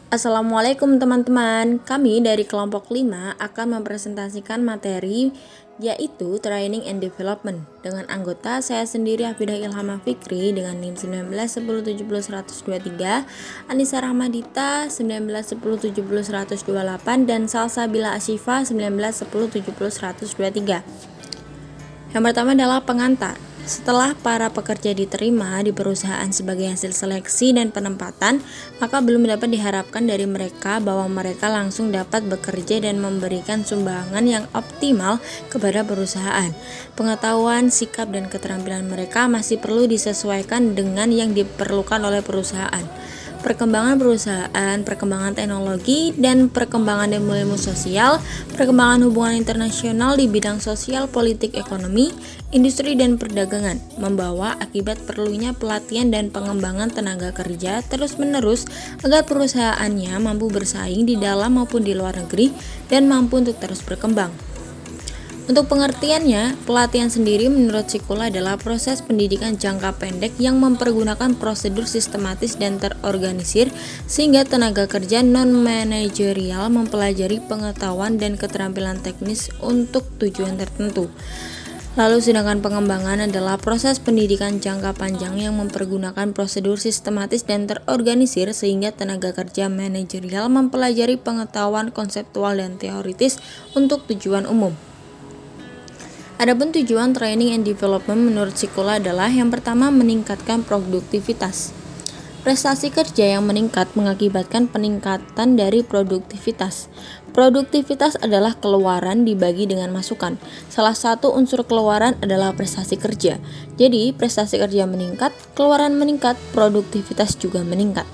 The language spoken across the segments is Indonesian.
Assalamualaikum teman-teman, kami dari kelompok 5 akan mempresentasikan materi yaitu Training and Development dengan anggota saya sendiri Hafidah Ilham Fikri dengan NIM 1910700123, Anissa Rahmadita 1910700128 dan Salsabila Asyifa 1910700123. Yang pertama adalah pengantar. Setelah para pekerja diterima di perusahaan sebagai hasil seleksi dan penempatan, maka belum dapat diharapkan dari mereka bahwa mereka langsung dapat bekerja dan memberikan sumbangan yang optimal kepada perusahaan. Pengetahuan, sikap, dan keterampilan mereka masih perlu disesuaikan dengan yang diperlukan oleh perusahaan. Perkembangan perusahaan, perkembangan teknologi, dan perkembangan ilmu sosial, perkembangan hubungan internasional di bidang sosial, politik, ekonomi, industri, dan perdagangan membawa akibat perlunya pelatihan dan pengembangan tenaga kerja terus-menerus agar perusahaannya mampu bersaing di dalam maupun di luar negeri dan mampu untuk terus berkembang. Untuk pengertiannya, pelatihan sendiri menurut Sikula adalah proses pendidikan jangka pendek yang mempergunakan prosedur sistematis dan terorganisir sehingga tenaga kerja non-manajerial mempelajari pengetahuan dan keterampilan teknis untuk tujuan tertentu. Lalu sedangkan pengembangan adalah proses pendidikan jangka panjang yang mempergunakan prosedur sistematis dan terorganisir sehingga tenaga kerja manajerial mempelajari pengetahuan konseptual dan teoritis untuk tujuan umum. Adapun tujuan training and development menurut Sikula adalah yang pertama meningkatkan produktivitas. Prestasi kerja yang meningkat mengakibatkan peningkatan dari produktivitas. Produktivitas adalah keluaran dibagi dengan masukan. Salah satu unsur keluaran adalah prestasi kerja. Jadi, prestasi kerja meningkat, keluaran meningkat, produktivitas juga meningkat.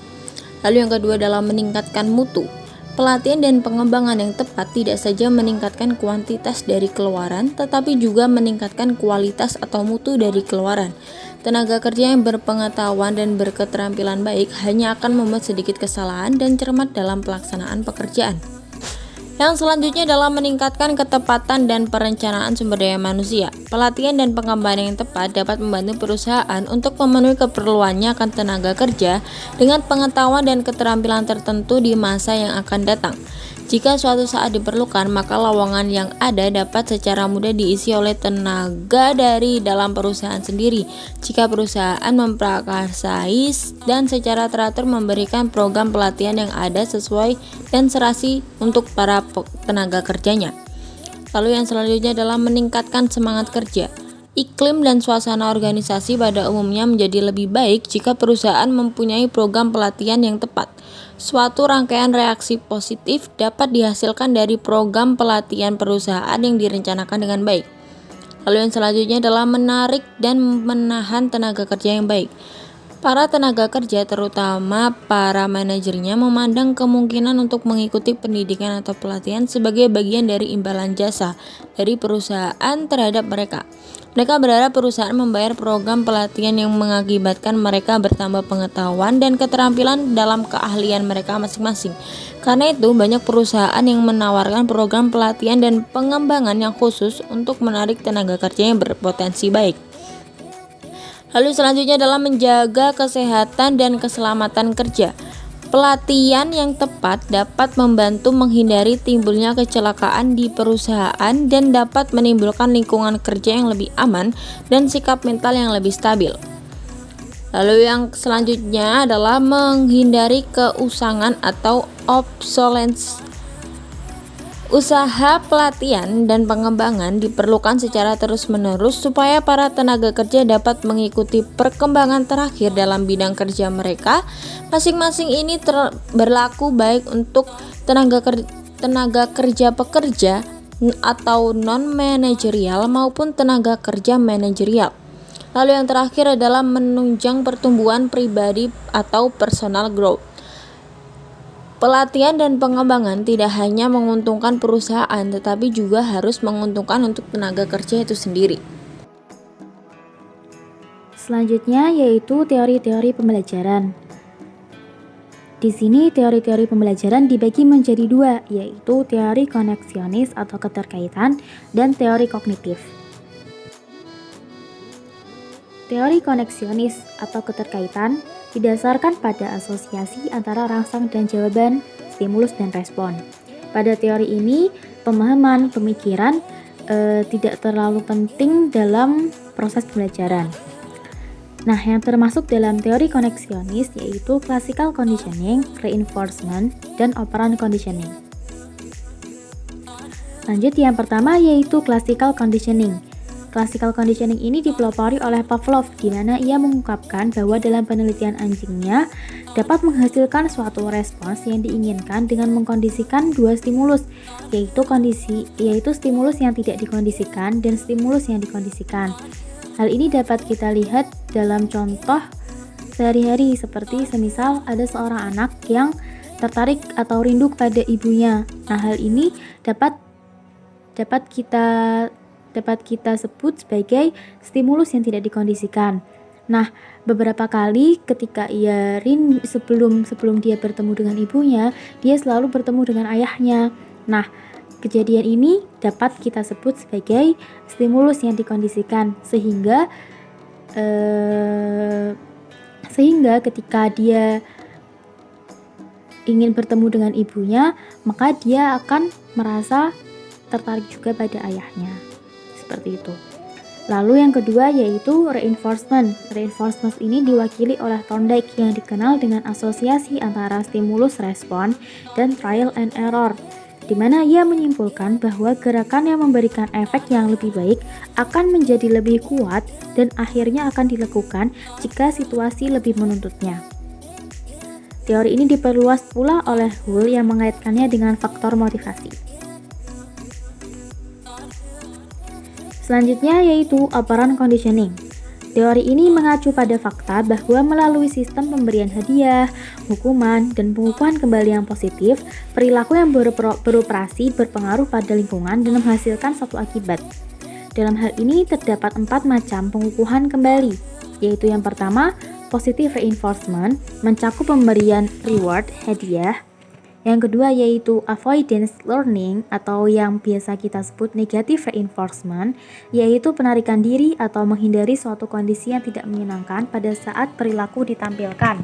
Lalu yang kedua adalah meningkatkan mutu. Pelatihan dan pengembangan yang tepat tidak saja meningkatkan kuantitas dari keluaran, tetapi juga meningkatkan kualitas atau mutu dari keluaran. Tenaga kerja yang berpengetahuan dan berketerampilan baik hanya akan membuat sedikit kesalahan dan cermat dalam pelaksanaan pekerjaan. Yang selanjutnya adalah meningkatkan ketepatan dan perencanaan sumber daya manusia. Pelatihan dan pengembangan yang tepat dapat membantu perusahaan untuk memenuhi keperluannya akan tenaga kerja dengan pengetahuan dan keterampilan tertentu di masa yang akan datang. Jika suatu saat diperlukan, maka lowongan yang ada dapat secara mudah diisi oleh tenaga dari dalam perusahaan sendiri. Jika perusahaan memprakarsai dan secara teratur memberikan program pelatihan yang ada sesuai dan serasi untuk para tenaga kerjanya. Lalu yang selanjutnya adalah meningkatkan semangat kerja. Iklim dan suasana organisasi pada umumnya menjadi lebih baik jika perusahaan mempunyai program pelatihan yang tepat. Suatu rangkaian reaksi positif dapat dihasilkan dari program pelatihan perusahaan yang direncanakan dengan baik. Lalu yang selanjutnya adalah menarik dan menahan tenaga kerja yang baik. Para tenaga kerja, terutama para manajernya, memandang kemungkinan untuk mengikuti pendidikan atau pelatihan sebagai bagian dari imbalan jasa dari perusahaan terhadap mereka. Mereka berharap perusahaan membayar program pelatihan yang mengakibatkan mereka bertambah pengetahuan dan keterampilan dalam keahlian mereka masing-masing. Karena itu, banyak perusahaan yang menawarkan program pelatihan dan pengembangan yang khusus untuk menarik tenaga kerja yang berpotensi baik. Lalu selanjutnya adalah menjaga kesehatan dan keselamatan kerja. Pelatihan yang tepat dapat membantu menghindari timbulnya kecelakaan di perusahaan dan dapat menimbulkan lingkungan kerja yang lebih aman dan sikap mental yang lebih stabil. Lalu yang selanjutnya adalah menghindari keusangan atau obsolescence. Usaha pelatihan dan pengembangan diperlukan secara terus-menerus supaya para tenaga kerja dapat mengikuti perkembangan terakhir dalam bidang kerja mereka. Masing-masing ini berlaku baik untuk tenaga kerja pekerja atau non-manajerial maupun tenaga kerja manajerial. Lalu yang terakhir adalah menunjang pertumbuhan pribadi atau personal growth. Pelatihan dan pengembangan tidak hanya menguntungkan perusahaan, tetapi juga harus menguntungkan untuk tenaga kerja itu sendiri. Selanjutnya yaitu teori-teori pembelajaran. Di sini teori-teori pembelajaran dibagi menjadi dua, yaitu teori koneksionis atau keterkaitan dan teori kognitif. Teori koneksionis atau keterkaitan didasarkan pada asosiasi antara rangsang dan jawaban, stimulus dan respon. Pada teori ini, pemahaman pemikiran tidak terlalu penting dalam proses pembelajaran. Nah, yang termasuk dalam teori koneksionis yaitu classical conditioning, reinforcement, dan operant conditioning. Lanjut, yang pertama yaitu classical conditioning. Classical conditioning ini dipelopori oleh Pavlov, di mana ia mengungkapkan bahwa dalam penelitian anjingnya dapat menghasilkan suatu respons yang diinginkan dengan mengkondisikan dua stimulus, yaitu stimulus yang tidak dikondisikan dan stimulus yang dikondisikan. Hal ini dapat kita lihat dalam contoh sehari-hari, seperti semisal ada seorang anak yang tertarik atau rindu pada ibunya. Nah, hal ini dapat kita sebut sebagai stimulus yang tidak dikondisikan. Nah, beberapa kali ketika ia sebelum dia bertemu dengan ibunya, dia selalu bertemu dengan ayahnya. Nah, kejadian ini dapat kita sebut sebagai stimulus yang dikondisikan, sehingga ketika dia ingin bertemu dengan ibunya, maka dia akan merasa tertarik juga pada ayahnya. Seperti itu. Lalu yang kedua yaitu reinforcement. Reinforcement ini diwakili oleh Thorndike yang dikenal dengan asosiasi antara stimulus respon dan trial and error, di mana ia menyimpulkan bahwa gerakan yang memberikan efek yang lebih baik akan menjadi lebih kuat dan akhirnya akan dilakukan jika situasi lebih menuntutnya. Teori ini diperluas pula oleh Hull yang mengaitkannya dengan faktor motivasi. Selanjutnya yaitu operant conditioning. Teori ini mengacu pada fakta bahwa melalui sistem pemberian hadiah, hukuman, dan pengukuhan kembali yang positif, perilaku yang beroperasi berpengaruh pada lingkungan dan menghasilkan satu akibat. Dalam hal ini terdapat 4 macam pengukuhan kembali, yaitu yang pertama, positive reinforcement, mencakup pemberian reward, hadiah. Yang kedua yaitu avoidance learning atau yang biasa kita sebut negative reinforcement, yaitu penarikan diri atau menghindari suatu kondisi yang tidak menyenangkan pada saat perilaku ditampilkan.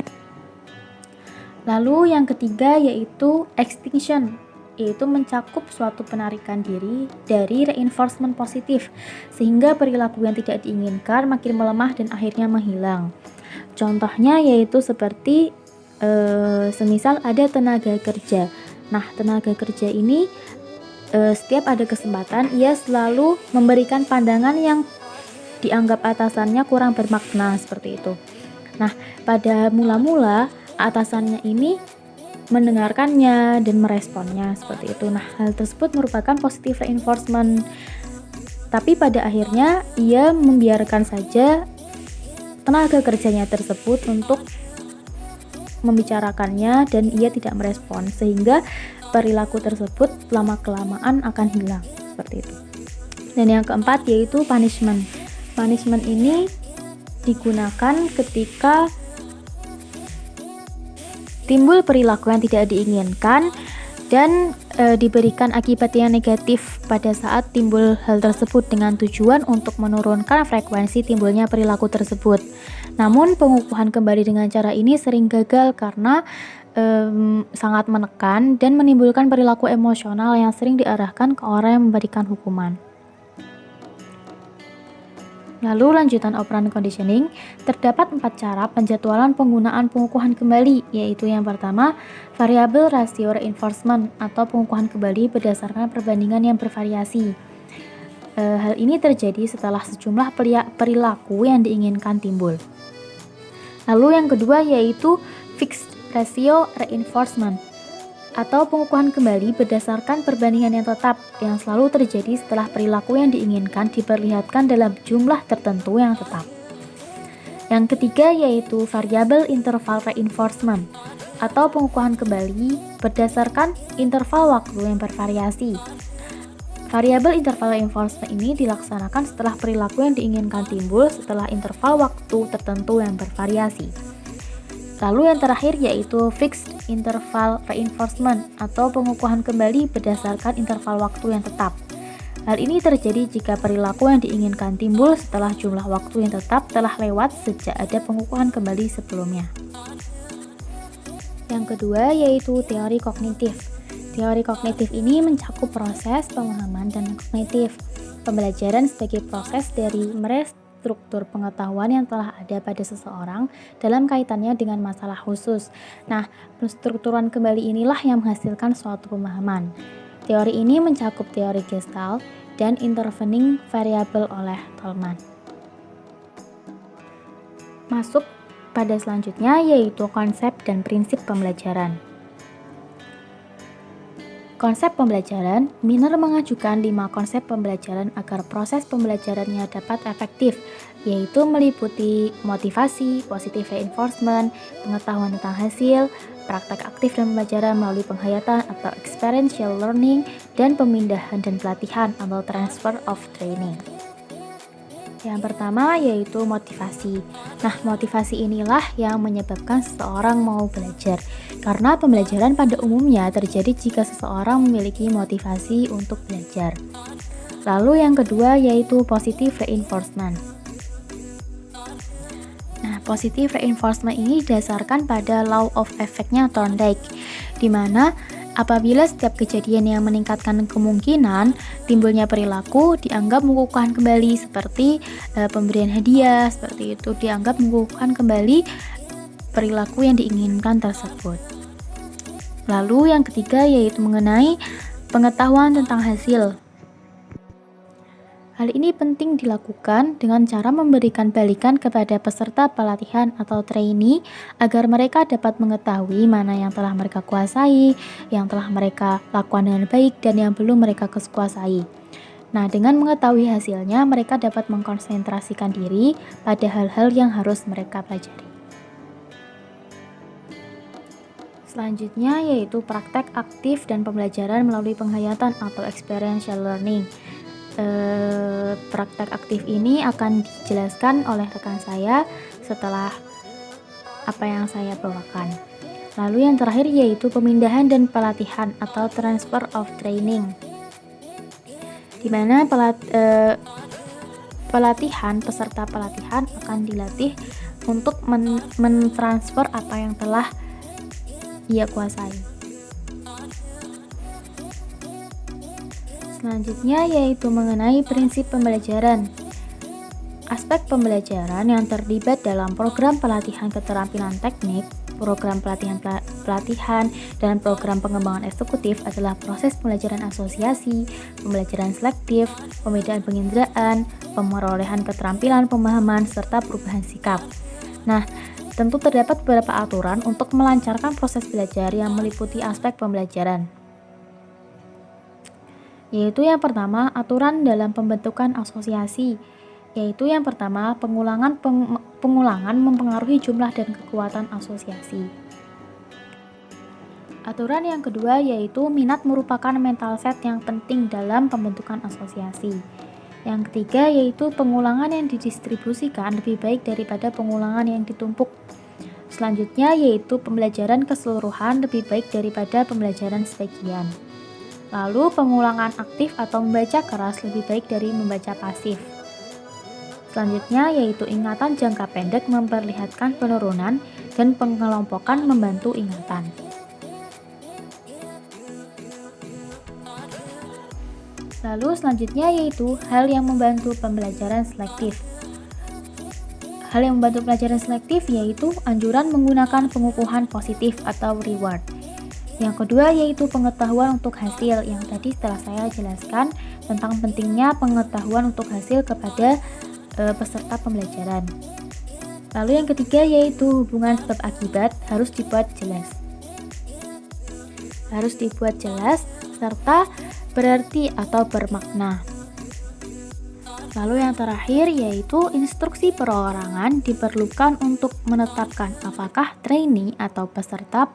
Lalu yang ketiga yaitu extinction, yaitu mencakup suatu penarikan diri dari reinforcement positif sehingga perilaku yang tidak diinginkan makin melemah dan akhirnya menghilang. Contohnya yaitu seperti semisal ada tenaga kerja. Nah, tenaga kerja ini setiap ada kesempatan ia selalu memberikan pandangan yang dianggap atasannya kurang bermakna, seperti itu. Nah, pada mula-mula atasannya ini mendengarkannya dan meresponnya seperti itu. Nah, hal tersebut merupakan positive reinforcement. Tapi pada akhirnya ia membiarkan saja tenaga kerjanya tersebut untuk membicarakannya dan ia tidak merespon, sehingga perilaku tersebut lama-kelamaan akan hilang, seperti itu. Dan yang keempat yaitu punishment. Punishment ini digunakan ketika timbul perilaku yang tidak diinginkan dan diberikan akibat yang negatif pada saat timbul hal tersebut dengan tujuan untuk menurunkan frekuensi timbulnya perilaku tersebut. Namun pengukuhan kembali dengan cara ini sering gagal karena sangat menekan dan menimbulkan perilaku emosional yang sering diarahkan ke orang yang memberikan hukuman. Lalu lanjutan operant conditioning, terdapat 4 cara penjadwalan penggunaan pengukuhan kembali, yaitu yang pertama, variable ratio reinforcement atau pengukuhan kembali berdasarkan perbandingan yang bervariasi. Hal ini terjadi setelah sejumlah perilaku yang diinginkan timbul. Lalu yang kedua yaitu fixed ratio reinforcement atau pengukuhan kembali berdasarkan perbandingan yang tetap yang selalu terjadi setelah perilaku yang diinginkan diperlihatkan dalam jumlah tertentu yang tetap. Yang ketiga yaitu variable interval reinforcement atau pengukuhan kembali berdasarkan interval waktu yang bervariasi. Variabel interval reinforcement ini dilaksanakan setelah perilaku yang diinginkan timbul setelah interval waktu tertentu yang bervariasi. Lalu yang terakhir yaitu fixed interval reinforcement atau pengukuhan kembali berdasarkan interval waktu yang tetap. Hal ini terjadi jika perilaku yang diinginkan timbul setelah jumlah waktu yang tetap telah lewat sejak ada pengukuhan kembali sebelumnya. Yang kedua yaitu teori kognitif. Teori kognitif ini mencakup proses pemahaman dan kognitif. Pembelajaran sebagai proses dari merestruktur pengetahuan yang telah ada pada seseorang dalam kaitannya dengan masalah khusus. Nah, penstrukturan kembali inilah yang menghasilkan suatu pemahaman. Teori ini mencakup teori Gestalt dan intervening variable oleh Tolman. Masuk pada selanjutnya yaitu konsep dan prinsip pembelajaran. Konsep pembelajaran, Miner mengajukan 5 konsep pembelajaran agar proses pembelajarannya dapat efektif, yaitu meliputi motivasi, positive reinforcement, pengetahuan tentang hasil, praktek aktif dan pembelajaran melalui penghayatan atau experiential learning, dan pemindahan dan pelatihan atau transfer of training. Yang pertama yaitu motivasi. Nah, motivasi inilah yang menyebabkan seseorang mau belajar. Karena pembelajaran pada umumnya terjadi jika seseorang memiliki motivasi untuk belajar. Lalu yang kedua yaitu positive reinforcement. Nah, positive reinforcement ini didasarkan pada law of effect-nya Thorndike, di mana apabila setiap kejadian yang meningkatkan kemungkinan timbulnya perilaku dianggap mengukuhkan kembali, seperti pemberian hadiah, seperti itu dianggap mengukuhkan kembali perilaku yang diinginkan tersebut. Lalu yang ketiga yaitu mengenai pengetahuan tentang hasil. Hal ini penting dilakukan dengan cara memberikan balikan kepada peserta pelatihan atau trainee agar mereka dapat mengetahui mana yang telah mereka kuasai, yang telah mereka lakukan dengan baik, dan yang belum mereka kuasai. Nah, dengan mengetahui hasilnya, mereka dapat mengkonsentrasikan diri pada hal-hal yang harus mereka pelajari. Selanjutnya yaitu praktek aktif dan pembelajaran melalui penghayatan atau experiential learning. Praktek aktif ini akan dijelaskan oleh rekan saya setelah apa yang saya bawakan. Lalu yang terakhir yaitu pemindahan dan pelatihan atau transfer of training, di mana peserta pelatihan akan dilatih untuk mentransfer apa yang telah ia kuasai. Selanjutnya yaitu mengenai prinsip pembelajaran. Aspek pembelajaran yang terlibat dalam program pelatihan keterampilan teknik, program pelatihan, dan program pengembangan eksekutif adalah proses pembelajaran asosiasi, pembelajaran selektif, pembedaan penginderaan, pemerolehan keterampilan pemahaman, serta perubahan sikap. Nah, tentu terdapat beberapa aturan untuk melancarkan proses belajar yang meliputi aspek pembelajaran. Yaitu yang pertama, aturan dalam pembentukan asosiasi. Yaitu yang pertama, pengulangan mempengaruhi jumlah dan kekuatan asosiasi. Aturan yang kedua yaitu minat merupakan mental set yang penting dalam pembentukan asosiasi. Yang ketiga yaitu pengulangan yang didistribusikan lebih baik daripada pengulangan yang ditumpuk. Selanjutnya yaitu pembelajaran keseluruhan lebih baik daripada pembelajaran sebagian. Lalu pengulangan aktif atau membaca keras lebih baik dari membaca pasif. Selanjutnya yaitu ingatan jangka pendek memperlihatkan penurunan dan pengelompokan membantu ingatan. Lalu selanjutnya yaitu hal yang membantu pembelajaran selektif. Hal yang membantu pembelajaran selektif yaitu anjuran menggunakan pengukuhan positif atau reward. Yang kedua yaitu pengetahuan untuk hasil, yang tadi setelah saya jelaskan tentang pentingnya pengetahuan untuk hasil kepada peserta pembelajaran. Lalu yang ketiga yaitu hubungan sebab akibat harus dibuat jelas. Serta berarti atau bermakna. Lalu yang terakhir yaitu instruksi perorangan diperlukan untuk menetapkan apakah trainee atau peserta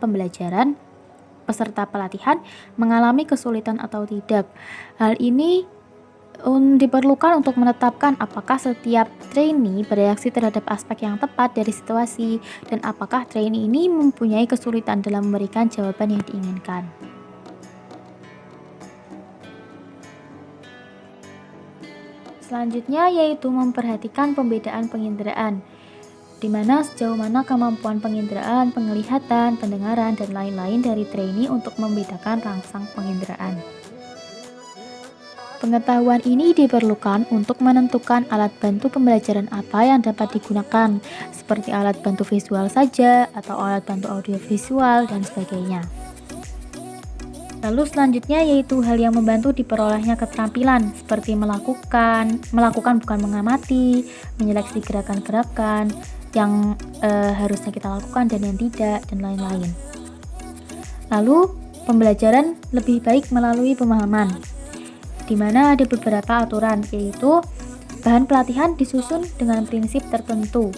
pelatihan mengalami kesulitan atau tidak. Hal ini diperlukan untuk menetapkan apakah setiap trainee bereaksi terhadap aspek yang tepat dari situasi dan apakah trainee ini mempunyai kesulitan dalam memberikan jawaban yang diinginkan. Selanjutnya yaitu memperhatikan pembedaan penginderaan, di mana sejauh mana kemampuan penginderaan, penglihatan, pendengaran, dan lain-lain dari trainee untuk membedakan rangsang penginderaan. Pengetahuan ini diperlukan untuk menentukan alat bantu pembelajaran apa yang dapat digunakan, seperti alat bantu visual saja, atau alat bantu audiovisual, dan sebagainya. Lalu selanjutnya yaitu hal yang membantu diperolehnya keterampilan, seperti melakukan bukan mengamati, menyeleksi gerakan-gerakan yang harusnya kita lakukan dan yang tidak, dan lain-lain. Lalu pembelajaran lebih baik melalui pemahaman, di mana ada beberapa aturan, yaitu bahan pelatihan disusun dengan prinsip tertentu.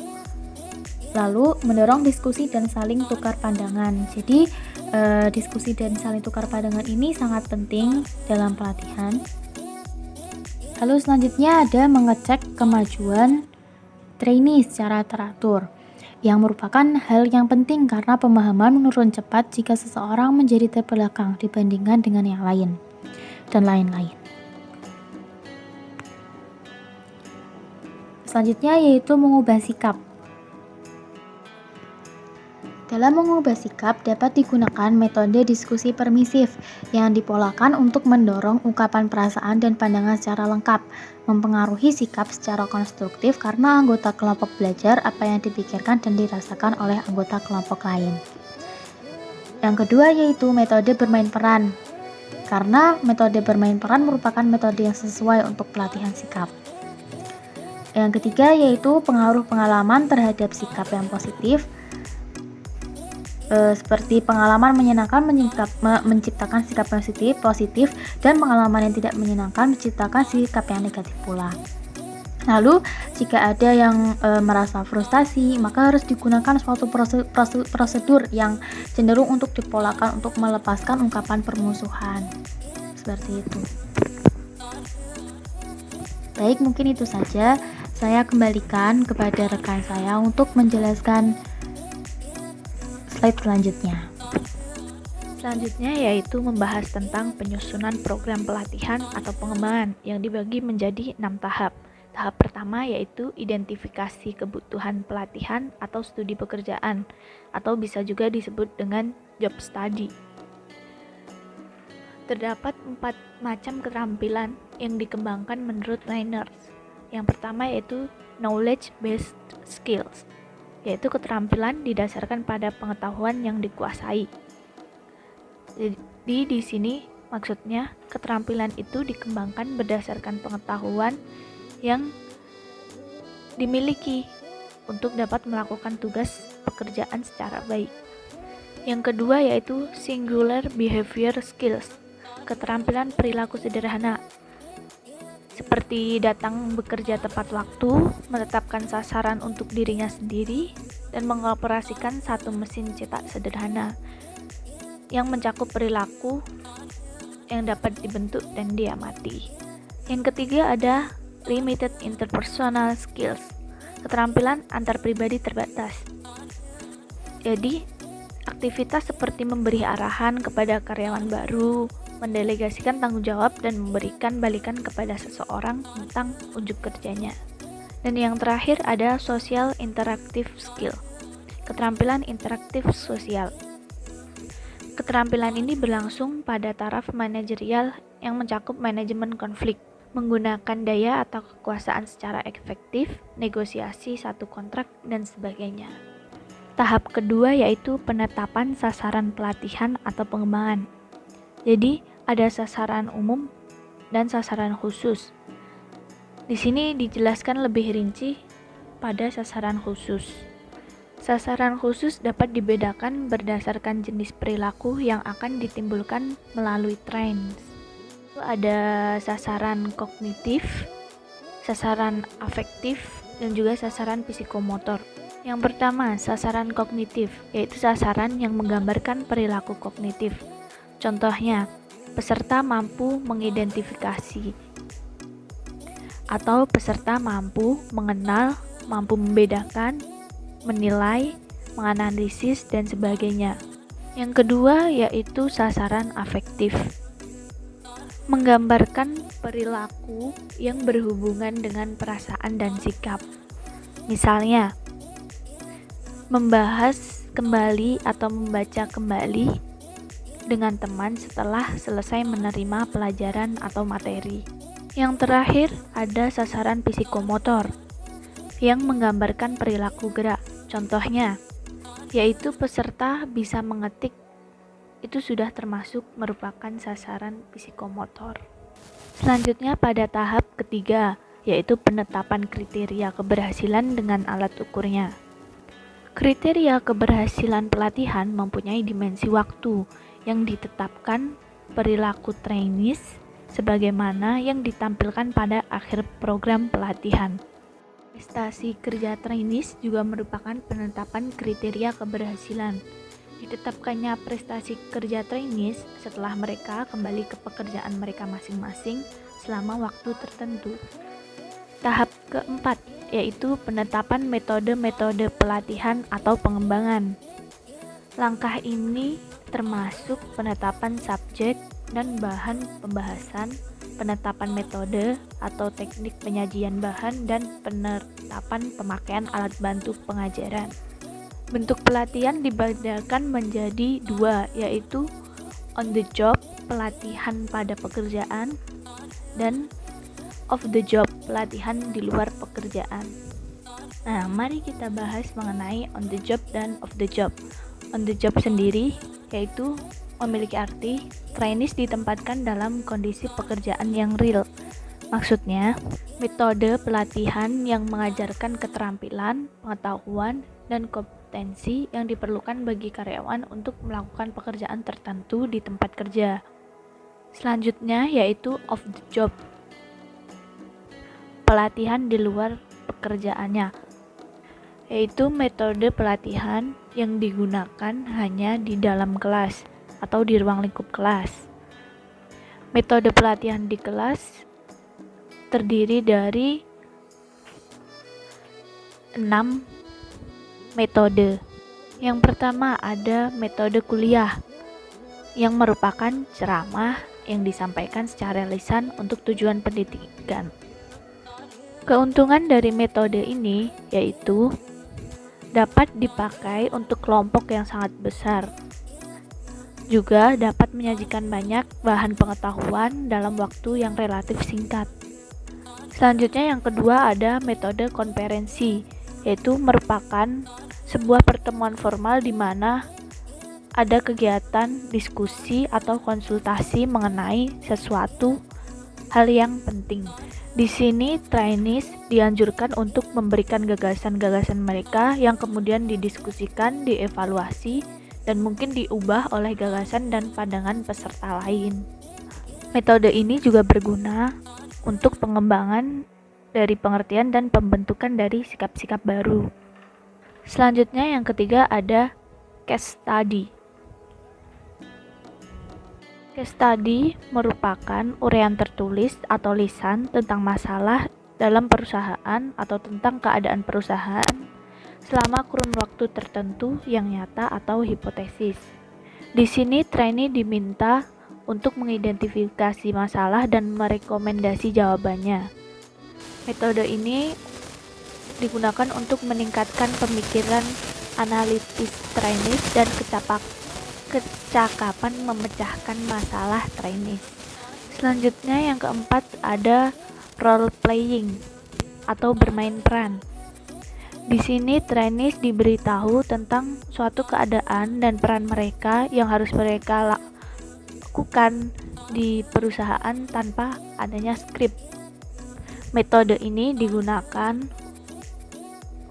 Lalu mendorong diskusi dan saling tukar pandangan. Jadi diskusi dan saling tukar pandangan ini sangat penting dalam pelatihan. Lalu selanjutnya ada mengecek kemajuan trainee secara teratur, yang merupakan hal yang penting karena pemahaman menurun cepat jika seseorang menjadi terbelakang dibandingkan dengan yang lain, dan lain-lain. Selanjutnya yaitu mengubah sikap. Dalam mengubah sikap dapat digunakan metode diskusi permisif yang dipolakan untuk mendorong ungkapan perasaan dan pandangan secara lengkap, mempengaruhi sikap secara konstruktif karena anggota kelompok belajar apa yang dipikirkan dan dirasakan oleh anggota kelompok lain. Yang kedua yaitu metode bermain peran, karena metode bermain peran merupakan metode yang sesuai untuk pelatihan sikap. Yang ketiga yaitu pengaruh pengalaman terhadap sikap yang positif, seperti pengalaman menyenangkan menciptakan sikap positif dan pengalaman yang tidak menyenangkan menciptakan sikap yang negatif pula. Lalu jika ada yang merasa frustasi, maka harus digunakan suatu prosedur yang cenderung untuk dipolakan untuk melepaskan ungkapan permusuhan. Seperti itu. Baik, mungkin itu saja. Saya kembalikan kepada rekan saya untuk menjelaskan slide selanjutnya. Selanjutnya yaitu membahas tentang penyusunan program pelatihan atau pengembangan yang dibagi menjadi 6 tahap. Tahap pertama yaitu identifikasi kebutuhan pelatihan atau studi pekerjaan, atau bisa juga disebut dengan job study. Terdapat 4 macam keterampilan yang dikembangkan menurut Reiners. Yang pertama yaitu knowledge based skills, yaitu keterampilan didasarkan pada pengetahuan yang dikuasai. Jadi di sini maksudnya keterampilan itu dikembangkan berdasarkan pengetahuan yang dimiliki untuk dapat melakukan tugas pekerjaan secara baik. Yang kedua yaitu singular behavior skills, keterampilan perilaku sederhana, seperti datang bekerja tepat waktu, menetapkan sasaran untuk dirinya sendiri, dan mengoperasikan satu mesin cetak sederhana yang mencakup perilaku yang dapat dibentuk dan diamati. Yang ketiga ada limited interpersonal skills, keterampilan antar pribadi terbatas. Jadi, aktivitas seperti memberi arahan kepada karyawan baru, mendelegasikan tanggung jawab dan memberikan balikan kepada seseorang tentang unjuk kerjanya. Dan yang terakhir ada social interactive skill, keterampilan interaktif sosial. Keterampilan ini berlangsung pada taraf manajerial yang mencakup manajemen konflik, menggunakan daya atau kekuasaan secara efektif, negosiasi satu kontrak, dan sebagainya. Tahap kedua yaitu penetapan sasaran pelatihan atau pengembangan. Jadi, ada sasaran umum dan sasaran khusus. Di sini dijelaskan lebih rinci pada sasaran khusus. Sasaran khusus dapat dibedakan berdasarkan jenis perilaku yang akan ditimbulkan melalui trends. Ada sasaran kognitif, sasaran afektif, dan juga sasaran psikomotor. Yang pertama, sasaran kognitif, yaitu sasaran yang menggambarkan perilaku kognitif. Contohnya, peserta mampu mengidentifikasi atau peserta mampu mengenal, mampu membedakan, menilai, menganalisis, dan sebagainya. Yang kedua yaitu sasaran afektif. menggambarkan perilaku yang berhubungan dengan perasaan dan sikap. Misalnya, membahas kembali atau membaca kembali dengan teman setelah selesai menerima pelajaran atau materi. Yang terakhir, ada sasaran psikomotor yang menggambarkan perilaku gerak. Contohnya, yaitu peserta bisa mengetik, itu sudah termasuk merupakan sasaran psikomotor. Selanjutnya pada tahap ketiga, yaitu penetapan kriteria keberhasilan dengan alat ukurnya. Kriteria keberhasilan pelatihan mempunyai dimensi waktu yang ditetapkan perilaku trainees sebagaimana yang ditampilkan pada akhir program pelatihan. Prestasi kerja trainees juga merupakan penetapan kriteria keberhasilan. Ditetapkannya prestasi kerja trainees setelah mereka kembali ke pekerjaan mereka masing-masing selama waktu tertentu. Tahap keempat, yaitu penetapan metode-metode pelatihan atau pengembangan. Langkah ini termasuk penetapan subjek dan bahan pembahasan, penetapan metode atau teknik penyajian bahan, dan penetapan pemakaian alat bantu pengajaran. Bentuk pelatihan dibedakan menjadi dua, yaitu on the job, pelatihan pada pekerjaan, dan off the job, pelatihan di luar pekerjaan. Nah, mari kita bahas mengenai on the job dan off the job. On the job sendiri yaitu memiliki arti trainees ditempatkan dalam kondisi pekerjaan yang real. Maksudnya, metode pelatihan yang mengajarkan keterampilan, pengetahuan, dan kompetensi yang diperlukan bagi karyawan untuk melakukan pekerjaan tertentu di tempat kerja. Selanjutnya yaitu off the job, pelatihan di luar pekerjaannya, yaitu metode pelatihan yang digunakan hanya di dalam kelas atau di ruang lingkup kelas. Metode pelatihan di kelas terdiri dari 6 metode. Yang pertama ada metode kuliah yang merupakan ceramah yang disampaikan secara lisan untuk tujuan pendidikan. Keuntungan dari metode ini yaitu dapat dipakai untuk kelompok yang sangat besar. Juga dapat menyajikan banyak bahan pengetahuan dalam waktu yang relatif singkat. Selanjutnya yang kedua ada metode konferensi, yaitu merupakan sebuah pertemuan formal di mana ada kegiatan diskusi atau konsultasi mengenai sesuatu hal yang penting. Di sini trainees dianjurkan untuk memberikan gagasan-gagasan mereka yang kemudian didiskusikan, dievaluasi, dan mungkin diubah oleh gagasan dan pandangan peserta lain. Metode ini juga berguna untuk pengembangan dari pengertian dan pembentukan dari sikap-sikap baru. Selanjutnya yang ketiga ada case study. Case study merupakan uraian tertulis atau lisan tentang masalah dalam perusahaan atau tentang keadaan perusahaan selama kurun waktu tertentu yang nyata atau hipotesis. Di sini trainee diminta untuk mengidentifikasi masalah dan merekomendasi jawabannya. Metode ini digunakan untuk meningkatkan pemikiran analitis trainees dan kecakapan memecahkan masalah trainees. Selanjutnya yang keempat ada role playing atau bermain peran. Di sini trainees diberitahu tentang suatu keadaan dan peran mereka yang harus mereka lakukan di perusahaan tanpa adanya skrip. Metode ini digunakan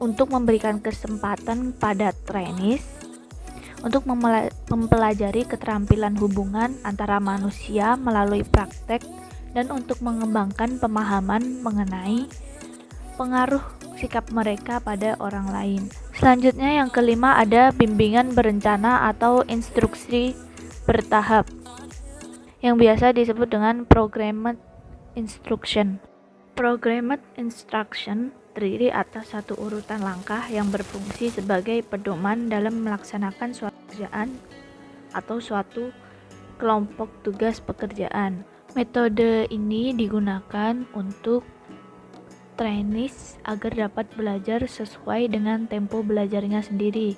untuk memberikan kesempatan pada trainees untuk mempelajari keterampilan hubungan antara manusia melalui praktek dan untuk mengembangkan pemahaman mengenai pengaruh sikap mereka pada orang lain. Selanjutnya yang kelima ada bimbingan berencana atau instruksi bertahap yang biasa disebut dengan programmed instruction. Programmed instruction terdiri atas satu urutan langkah yang berfungsi sebagai pedoman dalam melaksanakan suatu pekerjaan atau suatu kelompok tugas pekerjaan. Metode ini digunakan untuk trainees agar dapat belajar sesuai dengan tempo belajarnya sendiri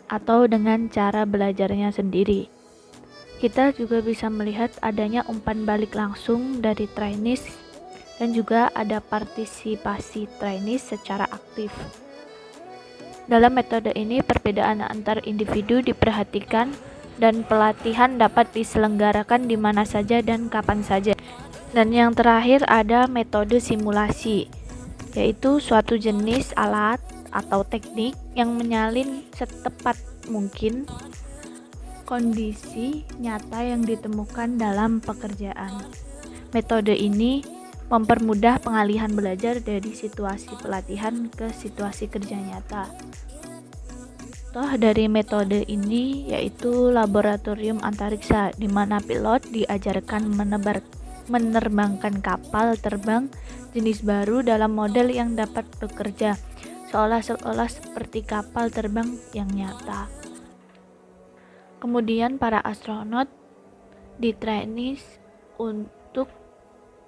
atau dengan cara belajarnya sendiri. Kita juga bisa melihat adanya umpan balik langsung dari trainees dan juga ada partisipasi trainees secara aktif. Dalam metode ini, perbedaan antar individu diperhatikan dan pelatihan dapat diselenggarakan di mana saja dan kapan saja. Dan yang terakhir ada metode simulasi, yaitu suatu jenis alat atau teknik yang menyalin setepat mungkin kondisi nyata yang ditemukan dalam pekerjaan. Metode ini mempermudah pengalihan belajar dari situasi pelatihan ke situasi kerja nyata. Contoh dari metode ini yaitu laboratorium antariksa, di mana pilot diajarkan menerbangkan kapal terbang jenis baru dalam model yang dapat bekerja seolah-olah seperti kapal terbang yang nyata. Kemudian para astronot ditraining untuk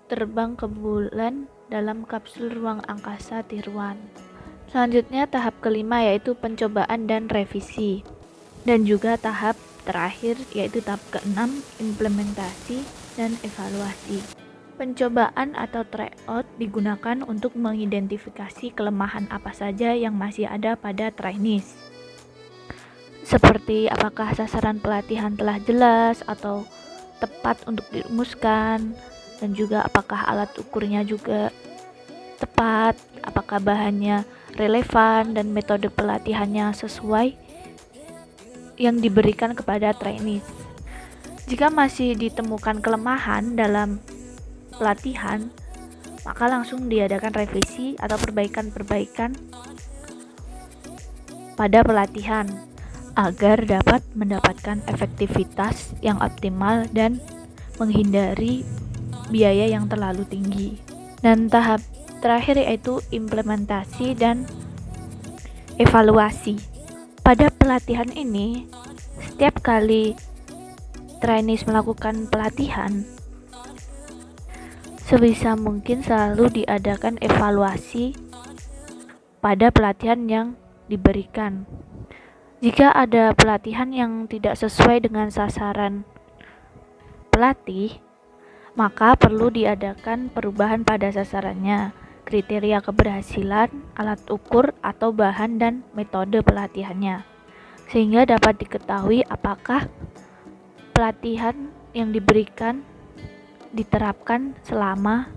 terbang ke bulan dalam kapsul ruang angkasa Tier 1. Selanjutnya tahap kelima yaitu pencobaan dan revisi. Dan juga tahap terakhir yaitu tahap keenam, implementasi dan evaluasi. Pencobaan atau tryout digunakan untuk mengidentifikasi kelemahan apa saja yang masih ada pada trainees. Seperti apakah sasaran pelatihan telah jelas atau tepat untuk dirumuskan, dan juga apakah alat ukurnya juga tepat, apakah bahannya relevan dan metode pelatihannya sesuai yang diberikan kepada trainees. Jika masih ditemukan kelemahan dalam pelatihan, maka langsung diadakan revisi atau perbaikan-perbaikan pada pelatihan agar dapat mendapatkan efektivitas yang optimal dan menghindari biaya yang terlalu tinggi. Dan tahap terakhir yaitu implementasi dan evaluasi. Pada pelatihan ini, setiap kali trainees melakukan pelatihan, sebisa mungkin selalu diadakan evaluasi pada pelatihan yang diberikan. Jika ada pelatihan yang tidak sesuai dengan sasaran pelatih, maka perlu diadakan perubahan pada sasarannya, kriteria keberhasilan, alat ukur atau bahan dan metode pelatihannya, sehingga dapat diketahui apakah pelatihan yang diberikan diterapkan selama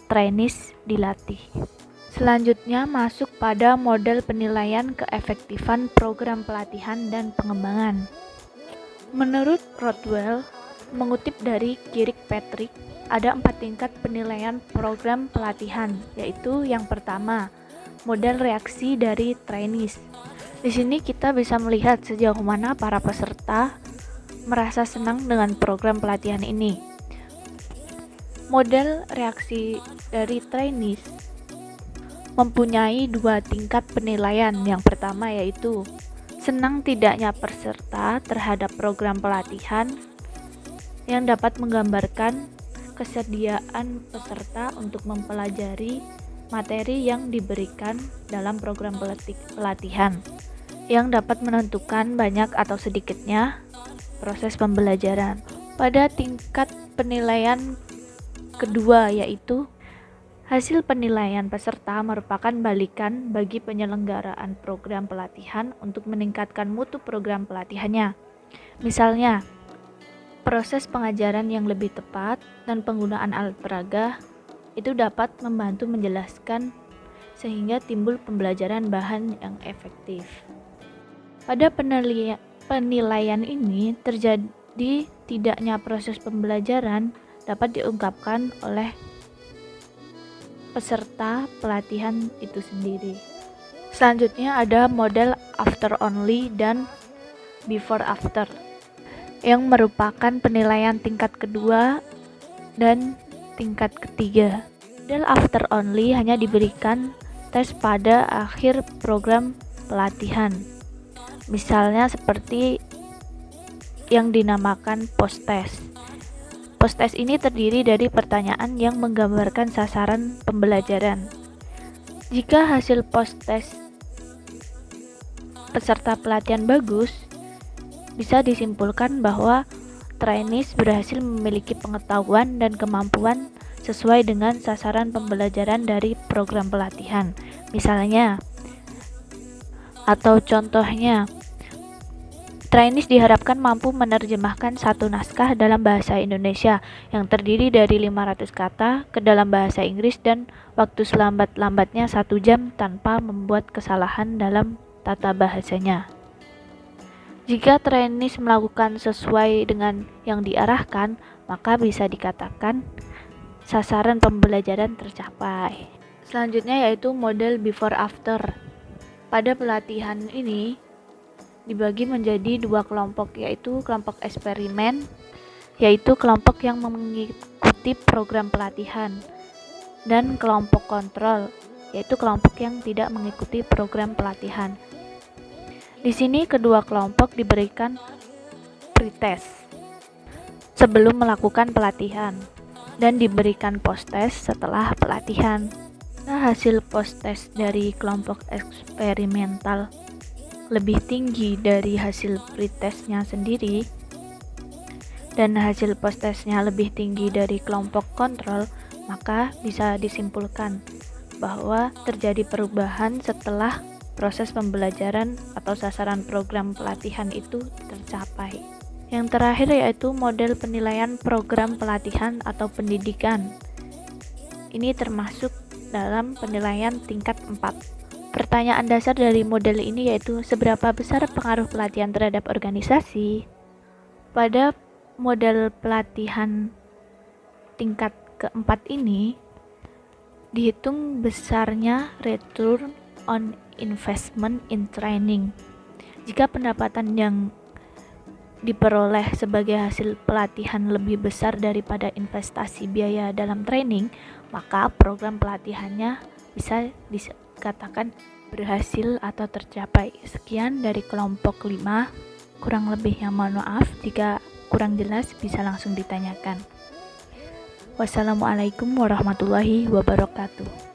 trainees dilatih. Selanjutnya masuk pada model penilaian keefektifan program pelatihan dan pengembangan. Menurut Rothwell, mengutip dari Kirkpatrick, ada 4 tingkat penilaian program pelatihan, yaitu yang pertama, model reaksi dari trainees. Di sini kita bisa melihat sejauh mana para peserta merasa senang dengan program pelatihan ini. Model reaksi dari trainees mempunyai 2 tingkat penilaian. Yang pertama yaitu senang tidaknya peserta terhadap program pelatihan, yang dapat menggambarkan kesediaan peserta untuk mempelajari materi yang diberikan dalam program pelatihan, yang dapat menentukan banyak atau sedikitnya proses pembelajaran. Pada tingkat penilaian kedua yaitu hasil penilaian peserta merupakan balikan bagi penyelenggaraan program pelatihan untuk meningkatkan mutu program pelatihannya. Misalnya, proses pengajaran yang lebih tepat dan penggunaan alat peraga itu dapat membantu menjelaskan sehingga timbul pembelajaran bahan yang efektif. Pada penilaian ini terjadi tidaknya proses pembelajaran dapat diungkapkan oleh peserta pelatihan itu sendiri. Selanjutnya ada model after only dan before after, yang merupakan penilaian tingkat kedua dan tingkat ketiga. Model after only hanya diberikan tes pada akhir program pelatihan. Misalnya seperti yang dinamakan post test. Post-test ini terdiri dari pertanyaan yang menggambarkan sasaran pembelajaran. Jika hasil post-test peserta pelatihan bagus, bisa disimpulkan bahwa trainees berhasil memiliki pengetahuan dan kemampuan sesuai dengan sasaran pembelajaran dari program pelatihan. Misalnya, atau contohnya, trainees diharapkan mampu menerjemahkan satu naskah dalam bahasa Indonesia yang terdiri dari 500 kata ke dalam bahasa Inggris dan waktu selambat-lambatnya 1 jam tanpa membuat kesalahan dalam tata bahasanya. Jika trainees melakukan sesuai dengan yang diarahkan, maka bisa dikatakan sasaran pembelajaran tercapai. Selanjutnya yaitu model before after. Pada pelatihan ini dibagi menjadi 2 kelompok, yaitu kelompok eksperimen, yaitu kelompok yang mengikuti program pelatihan, dan kelompok kontrol, yaitu kelompok yang tidak mengikuti program pelatihan. Di sini kedua kelompok diberikan pretest sebelum melakukan pelatihan dan diberikan post-test setelah pelatihan. Nah, hasil post-test dari kelompok eksperimental lebih tinggi dari hasil pretestnya sendiri dan hasil post-testnya lebih tinggi dari kelompok kontrol, maka bisa disimpulkan bahwa terjadi perubahan setelah proses pembelajaran atau sasaran program pelatihan itu tercapai. Yang terakhir yaitu model penilaian program pelatihan atau pendidikan. Ini termasuk dalam penilaian tingkat 4. Pertanyaan dasar dari model ini yaitu seberapa besar pengaruh pelatihan terhadap organisasi. Pada model pelatihan tingkat keempat ini dihitung besarnya return on investment in training. Jika pendapatan yang diperoleh sebagai hasil pelatihan lebih besar daripada investasi biaya dalam training, maka program pelatihannya bisa dikatakan berhasil atau tercapai. Sekian dari kelompok 5. Kurang lebihnya mohon maaf, jika kurang jelas bisa langsung ditanyakan. Wassalamualaikum warahmatullahi wabarakatuh.